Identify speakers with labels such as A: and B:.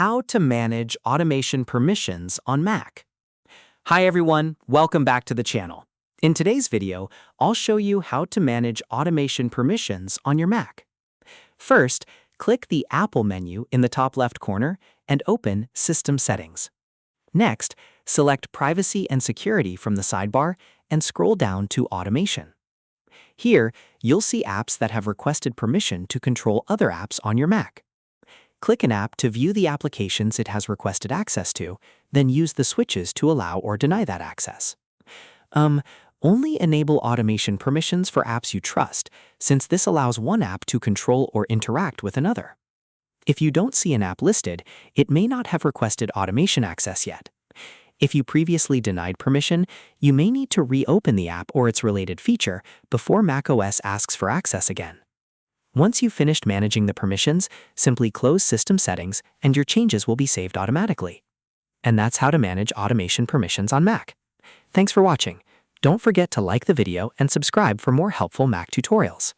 A: How to manage automation permissions on Mac. Hi everyone, welcome back to the channel. In today's video, I'll show you how to manage automation permissions on your Mac. First, click the Apple menu in the top left corner and open System Settings. Next, select Privacy and Security from the sidebar and scroll down to Automation. Here, you'll see apps that have requested permission to control other apps on your Mac. Click an app to view the applications it has requested access to, then use the switches to allow or deny that access. Only enable automation permissions for apps you trust, since this allows one app to control or interact with another. If you don't see an app listed, it may not have requested automation access yet. If you previously denied permission, you may need to reopen the app or its related feature before macOS asks for access again. Once you've finished managing the permissions, simply close System Settings and your changes will be saved automatically. And that's how to manage automation permissions on Mac. Thanks for watching. Don't forget to like the video and subscribe for more helpful Mac tutorials.